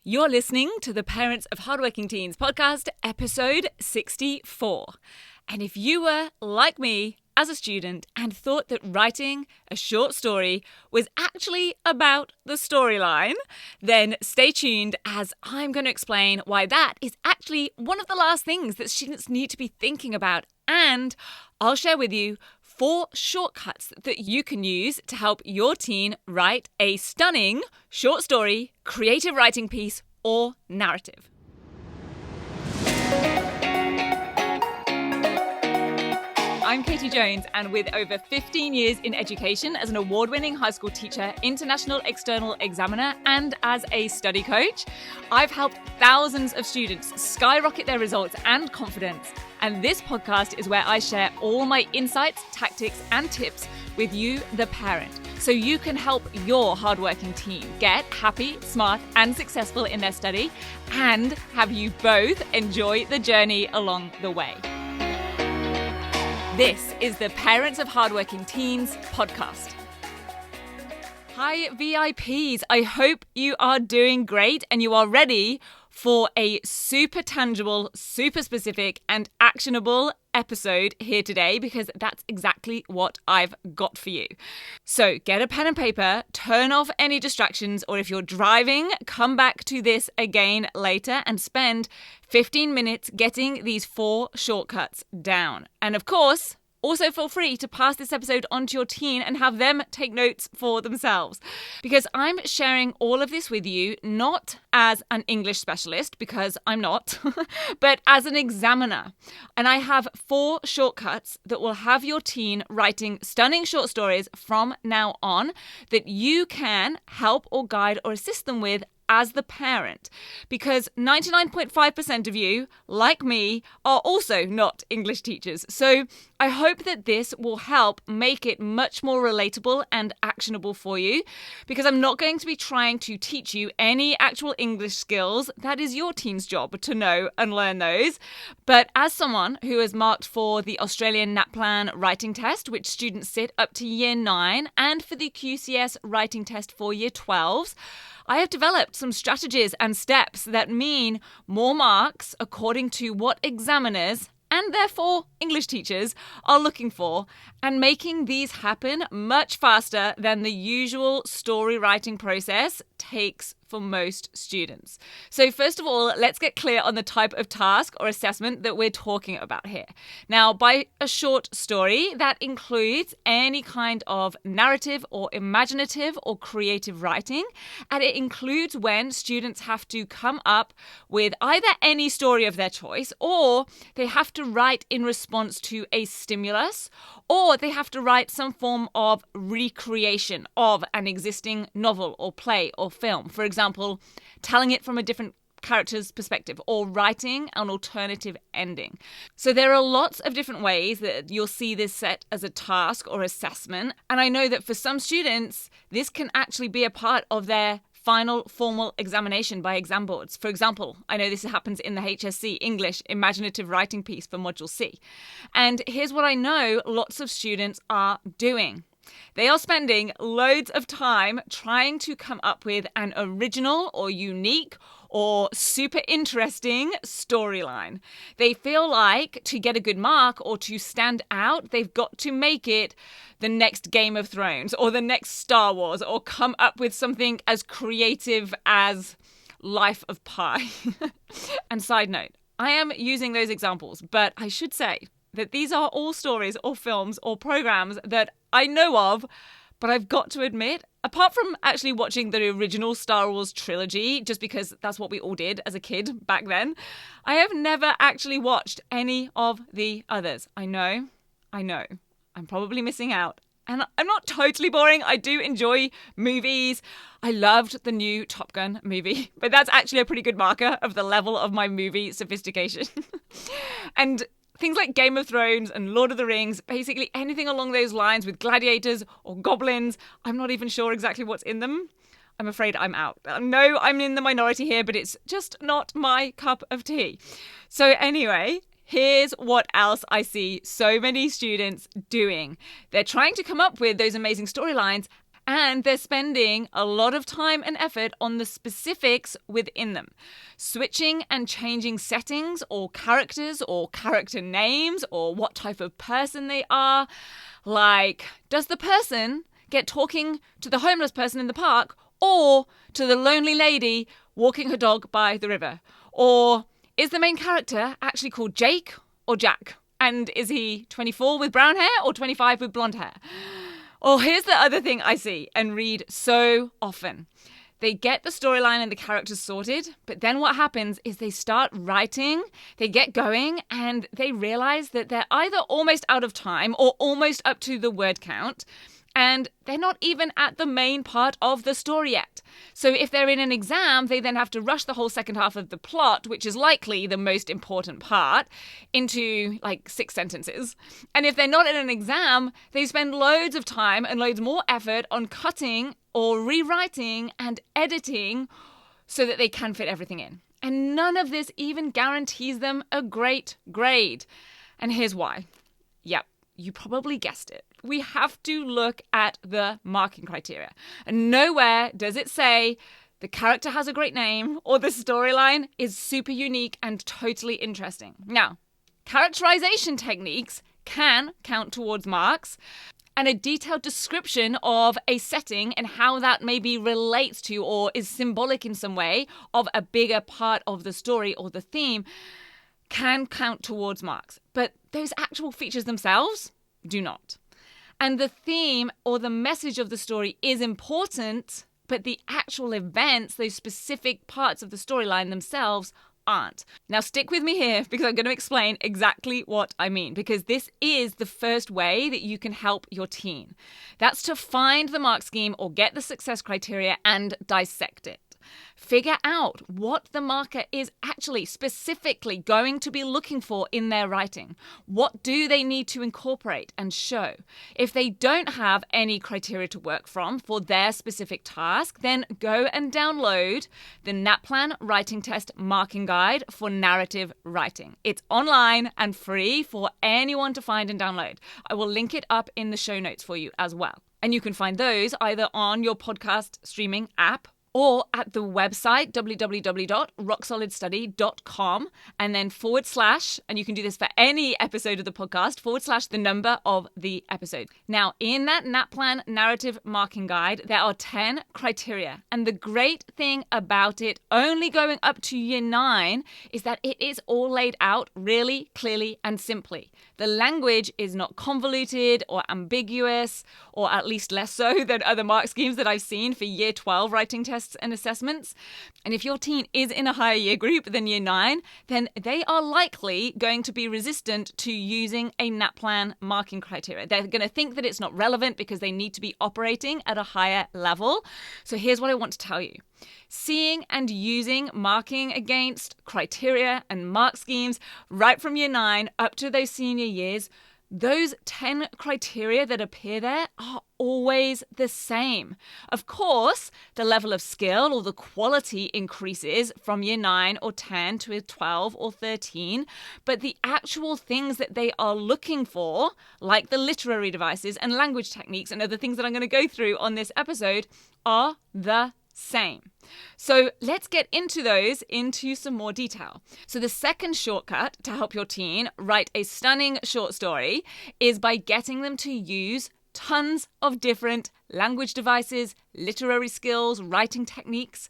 You're listening to the Parents of Hardworking Teens podcast, episode 64. And if you were, like me, as a student and thought that writing a short story was actually about the storyline, then stay tuned as I'm going to explain why that is actually one of the last things that students need to be thinking about. And I'll share with you 4 shortcuts that you can use to help your teen write a stunning short story, creative writing piece, or narrative. I'm Katie Jones, and with over 15 years in education as an award-winning high school teacher, international external examiner, and as a study coach, I've helped thousands of students skyrocket their results and confidence. And this podcast is where I share all my insights, tactics, and tips with you, the parent, so you can help your hardworking teen get happy, smart, and successful in their study, and have you both enjoy the journey along the way. This is the Parents of Hardworking Teens podcast. Hi VIPs, I hope you are doing great and you are ready for a super tangible, super specific and actionable episode here today, because that's exactly what I've got for you. So get a pen and paper, turn off any distractions, or if you're driving, come back to this again later and spend 15 minutes getting these 4 shortcuts down. And of course, also feel free to pass this episode on to your teen and have them take notes for themselves. Because I'm sharing all of this with you not as an English specialist, because I'm not, but as an examiner. And I have 4 shortcuts that will have your teen writing stunning short stories from now on that you can help or guide or assist them with as the parent, because 99.5% of you, like me, are also not English teachers. So I hope that this will help make it much more relatable and actionable for you, because I'm not going to be trying to teach you any actual English skills. That is your teen's job to know and learn those. But as someone who has marked for the Australian NAPLAN writing test, which students sit up to year 9, and for the QCS writing test for year 12s, I have developed some strategies and steps that mean more marks according to what examiners, and therefore English teachers, are looking for, and making these happen much faster than the usual story writing process takes for most students. So first of all, let's get clear on the type of task or assessment that we're talking about here. Now, by a short story, that includes any kind of narrative or imaginative or creative writing, and it includes when students have to come up with either any story of their choice, or they have to write in response to a stimulus, or they have to write some form of recreation of an existing novel or play or film. For example, telling it from a different character's perspective, or writing an alternative ending. So there are lots of different ways that you'll see this set as a task or assessment. And I know that for some students, this can actually be a part of their final formal examination by exam boards. For example, I know this happens in the HSC English imaginative writing piece for Module C. And here's what I know lots of students are doing. They are spending loads of time trying to come up with an original or unique or super interesting storyline. They feel like to get a good mark or to stand out, they've got to make it the next Game of Thrones or the next Star Wars, or come up with something as creative as Life of Pi. And side note, I am using those examples, but I should say that these are all stories or films or programs that I know of, but I've got to admit, apart from actually watching the original Star Wars trilogy, just because that's what we all did as a kid back then, I have never actually watched any of the others. I know, I'm probably missing out. And I'm not totally boring. I do enjoy movies. I loved the new Top Gun movie, but that's actually a pretty good marker of the level of my movie sophistication. And things like Game of Thrones and Lord of the Rings, basically anything along those lines with gladiators or goblins, I'm not even sure exactly what's in them. I'm afraid I'm out. No, I'm in the minority here, but it's just not my cup of tea. So anyway, here's what else I see so many students doing. They're trying to come up with those amazing storylines, And they're spending a lot of time and effort on the specifics within them. Switching and changing settings or characters or character names or what type of person they are. Like, does the person get talking to the homeless person in the park or to the lonely lady walking her dog by the river? Or is the main character actually called Jake or Jack? And is he 24 with brown hair or 25 with blonde hair? Oh, here's the other thing I see and read so often. They get the storyline and the characters sorted, but then what happens is they start writing, they get going, and they realize that they're either almost out of time or almost up to the word count, and they're not even at the main part of the story yet. So if they're in an exam, they then have to rush the whole second half of the plot, which is likely the most important part, into like 6 sentences. And if they're not in an exam, they spend loads of time and loads more effort on cutting or rewriting and editing so that they can fit everything in. And none of this even guarantees them a great grade. And here's why. Yep, you probably guessed it. We have to look at the marking criteria. And nowhere does it say the character has a great name or the storyline is super unique and totally interesting. Now, characterization techniques can count towards marks, and a detailed description of a setting and how that maybe relates to or is symbolic in some way of a bigger part of the story or the theme can count towards marks. But those actual features themselves do not. And the theme or the message of the story is important, but the actual events, those specific parts of the storyline themselves, aren't. Now stick with me here because I'm going to explain exactly what I mean, because this is the first way that you can help your teen. That's to find the mark scheme or get the success criteria and dissect it. Figure out what the marker is actually specifically going to be looking for in their writing. What do they need to incorporate and show? If they don't have any criteria to work from for their specific task, then go and download the NAPLAN Writing Test Marking Guide for Narrative Writing. It's online and free for anyone to find and download. I will link it up in the show notes for you as well. And you can find those either on your podcast streaming app or at the website, www.rocksolidstudy.com, and then /, and you can do this for any episode of the podcast, / the number of the episode. Now, in that NAPLAN Narrative Marking Guide, there are 10 criteria. And the great thing about it, only going up to year 9, is that it is all laid out really clearly and simply. The language is not convoluted or ambiguous, or at least less so than other mark schemes that I've seen for year 12 writing tests and assessments. And if your teen is in a higher year group than year 9, then they are likely going to be resistant to using a NAPLAN marking criteria. They're going to think that it's not relevant because they need to be operating at a higher level. So here's what I want to tell you. Seeing and using marking against criteria and mark schemes right from year 9 up to those senior years, those 10 criteria that appear there are always the same. Of course, the level of skill or the quality increases from year 9 or 10 to 12 or 13, but the actual things that they are looking for, like the literary devices and language techniques and other things that I'm going to go through on this episode, are the same. So let's get into those into some more detail. So the second shortcut to help your teen write a stunning short story is by getting them to use tons of different language devices, literary skills, writing techniques,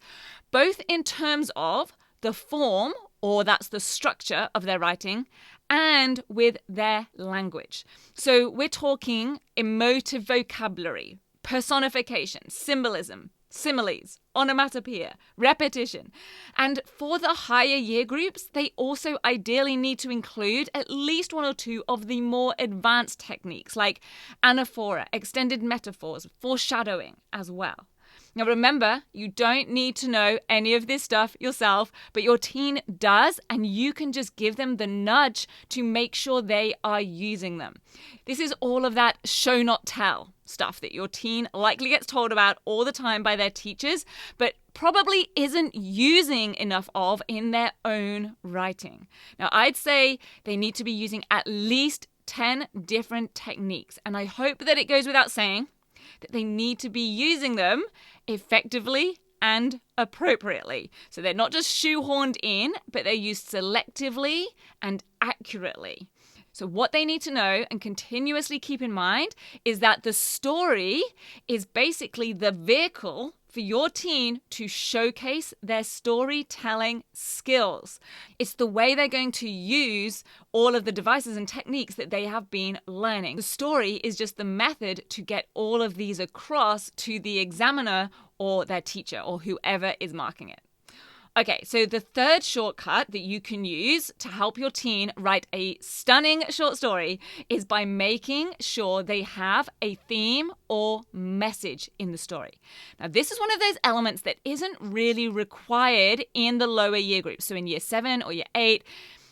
both in terms of the form, or that's the structure of their writing, and with their language. So we're talking emotive vocabulary, personification, symbolism, similes, onomatopoeia, repetition. And for the higher year groups, they also ideally need to include at least 1 or 2 of the more advanced techniques like anaphora, extended metaphors, foreshadowing as well. Now remember, you don't need to know any of this stuff yourself, but your teen does, and you can just give them the nudge to make sure they are using them. This is all of that show not tell stuff that your teen likely gets told about all the time by their teachers, but probably isn't using enough of in their own writing. Now, I'd say they need to be using at least 10 different techniques, and I hope that it goes without saying that they need to be using them effectively and appropriately. So they're not just shoehorned in, but they're used selectively and accurately. So what they need to know and continuously keep in mind is that the story is basically the vehicle for your teen to showcase their storytelling skills. It's the way they're going to use all of the devices and techniques that they have been learning. The story is just the method to get all of these across to the examiner or their teacher or whoever is marking it. Okay, so the third shortcut that you can use to help your teen write a stunning short story is by making sure they have a theme or message in the story. Now, this is one of those elements that isn't really required in the lower year groups. So in year 7 or year 8,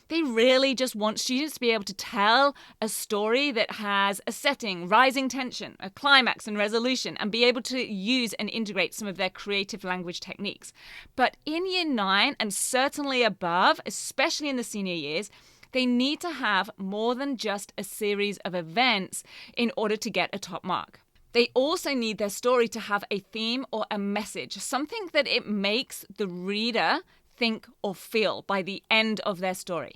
they really just want students to be able to tell a story that has a setting, rising tension, a climax and resolution, and be able to use and integrate some of their creative language techniques. But in year 9 and certainly above, especially in the senior years, they need to have more than just a series of events in order to get a top mark. They also need their story to have a theme or a message, something that it makes the reader think or feel by the end of their story.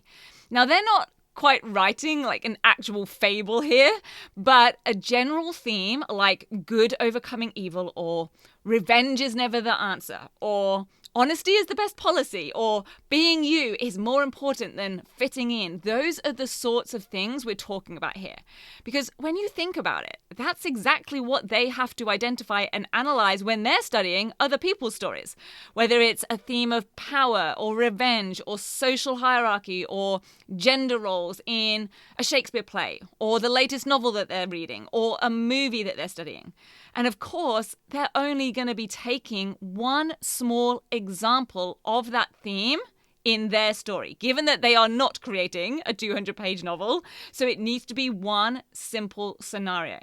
Now, they're not quite writing like an actual fable here, but a general theme like good overcoming evil, or revenge is never the answer, or honesty is the best policy, or being you is more important than fitting in. Those are the sorts of things we're talking about here. Because when you think about it, that's exactly what they have to identify and analyze when they're studying other people's stories. Whether it's a theme of power or revenge or social hierarchy or gender roles in a Shakespeare play or the latest novel that they're reading or a movie that they're studying. And of course, they're only going to be taking one small example of that theme in their story, given that they are not creating a 200-page novel. So it needs to be one simple scenario.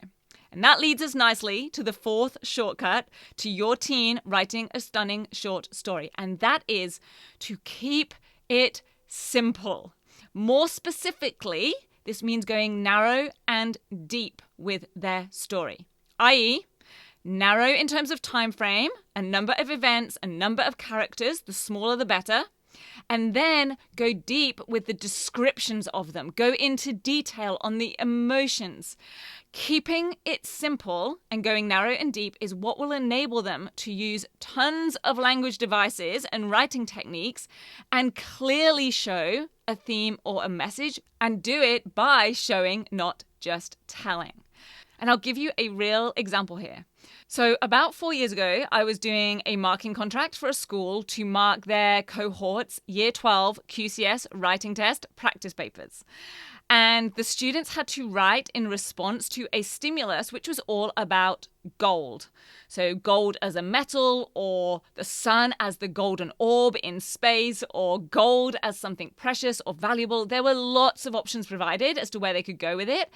And that leads us nicely to the fourth shortcut to your teen writing a stunning short story. And that is to keep it simple. More specifically, this means going narrow and deep with their story, i.e., narrow in terms of time frame, a number of events, a number of characters, the smaller the better, and then go deep with the descriptions of them. Go into detail on the emotions. Keeping it simple and going narrow and deep is what will enable them to use tons of language devices and writing techniques and clearly show a theme or a message, and do it by showing, not just telling. And I'll give you a real example here. So about 4 years ago, I was doing a marking contract for a school to mark their cohorts Year 12 QCS writing test practice papers. And the students had to write in response to a stimulus which was all about gold. So gold as a metal, or the sun as the golden orb in space, or gold as something precious or valuable. There were lots of options provided as to where they could go with it.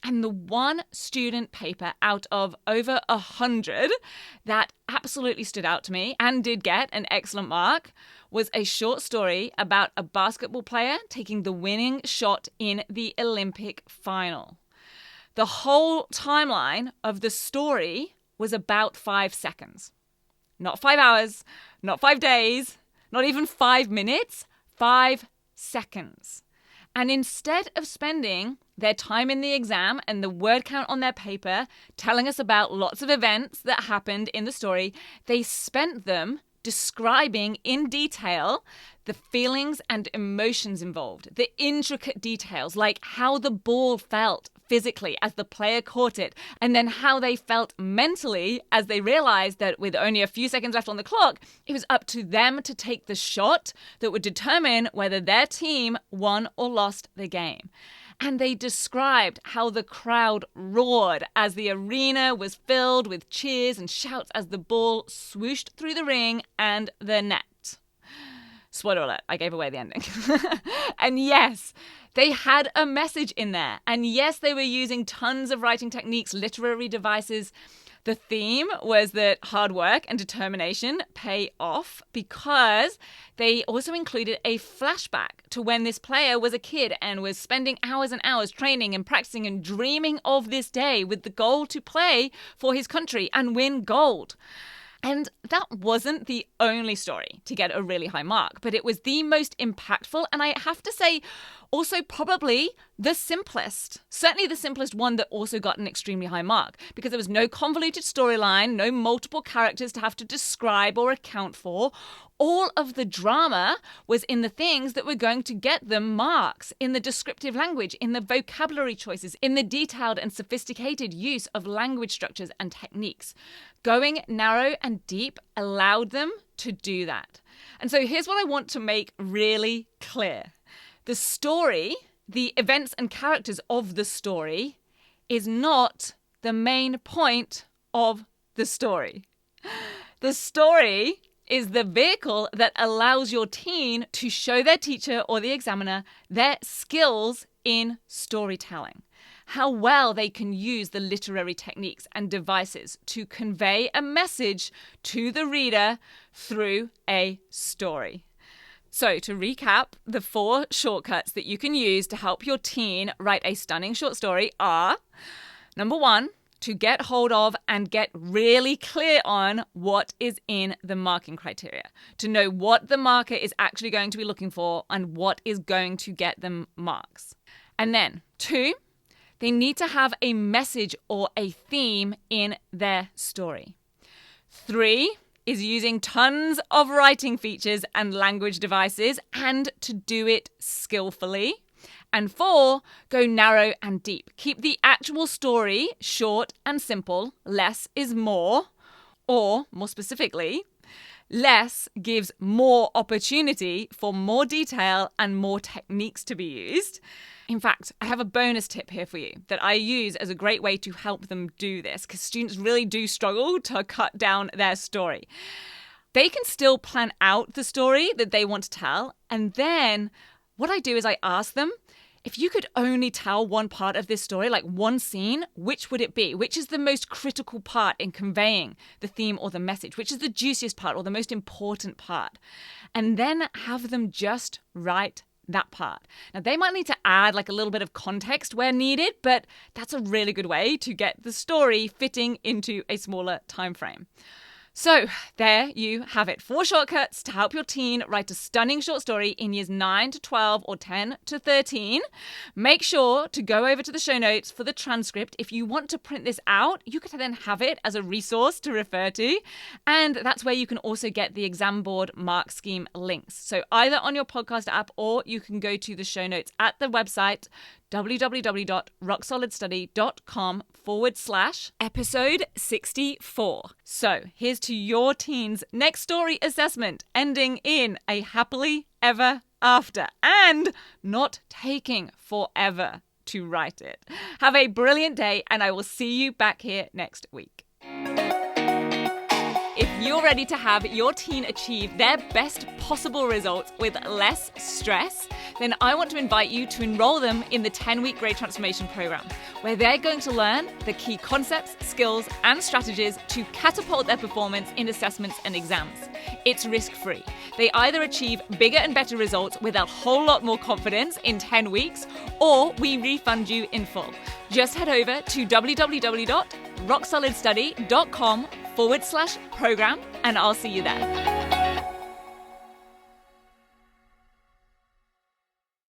And the one student paper out of over 100 that absolutely stood out to me and did get an excellent mark was a short story about a basketball player taking the winning shot in the Olympic final. The whole timeline of the story was about 5 seconds. Not 5 hours, not 5 days, not even 5 minutes, 5 seconds. And instead of spending their time in the exam and the word count on their paper telling us about lots of events that happened in the story, they spent them describing in detail the feelings and emotions involved, the intricate details like how the ball felt physically as the player caught it, and then how they felt mentally as they realized that with only a few seconds left on the clock, it was up to them to take the shot that would determine whether their team won or lost the game. And they described how the crowd roared as the arena was filled with cheers and shouts as the ball swooshed through the ring and the net. Spoiler alert, I gave away the ending. And yes, they had a message in there. And yes, they were using tons of writing techniques, literary devices, The theme was that hard work and determination pay off, because they also included a flashback to when this player was a kid and was spending hours and hours training and practicing and dreaming of this day with the goal to play for his country and win gold. And that wasn't the only story to get a really high mark, but it was the most impactful, and I have to say, also probably the simplest. Certainly the simplest one that also got an extremely high mark, because there was no convoluted storyline, no multiple characters to have to describe or account for. All of the drama was in the things that were going to get them marks, in the descriptive language, in the vocabulary choices, in the detailed and sophisticated use of language structures and techniques. Going narrow and deep allowed them to do that. And so here's what I want to make really clear. The story, the events and characters of the story, is not the main point of the story. The story is the vehicle that allows your teen to show their teacher or the examiner their skills in storytelling, how well they can use the literary techniques and devices to convey a message to the reader through a story. So to recap, the 4 shortcuts that you can use to help your teen write a stunning short story are: number 1, to get hold of and get really clear on what is in the marking criteria, to know what the marker is actually going to be looking for and what is going to get them marks. And then 2, they need to have a message or a theme in their story. 3 is using tons of writing features and language devices, and to do it skillfully. And 4, go narrow and deep. Keep the actual story short and simple. Less is more. Or, more specifically, less gives more opportunity for more detail and more techniques to be used. In fact, I have a bonus tip here for you that I use as a great way to help them do this, because students really do struggle to cut down their story. They can still plan out the story that they want to tell, and then what I do is I ask them, if you could only tell one part of this story, like one scene, which would it be? Which is the most critical part in conveying the theme or the message? Which is the juiciest part or the most important part? And then have them just write that part. Now, they might need to add like a little bit of context where needed, but that's a really good way to get the story fitting into a smaller time frame. So there you have it. 4 shortcuts to help your teen write a stunning short story in years 9 to 12 or 10 to 13. Make sure to go over to the show notes for the transcript. If you want to print this out, you could then have it as a resource to refer to. And that's where you can also get the exam board mark scheme links. So either on your podcast app, or you can go to the show notes at the website www.rocksolidstudy.com/episode64. So here's to your teen's next story assessment, ending in a happily ever after and not taking forever to write it. Have a brilliant day, and I will see you back here next week. If you're ready to have your teen achieve their best possible results with less stress, then I want to invite you to enroll them in the 10-week Grade Transformation Program, where they're going to learn the key concepts, skills, and strategies to catapult their performance in assessments and exams. It's risk-free. They either achieve bigger and better results with a whole lot more confidence in 10 weeks, or we refund you in full. Just head over to www.rocksolidstudy.com/program, and I'll see you there.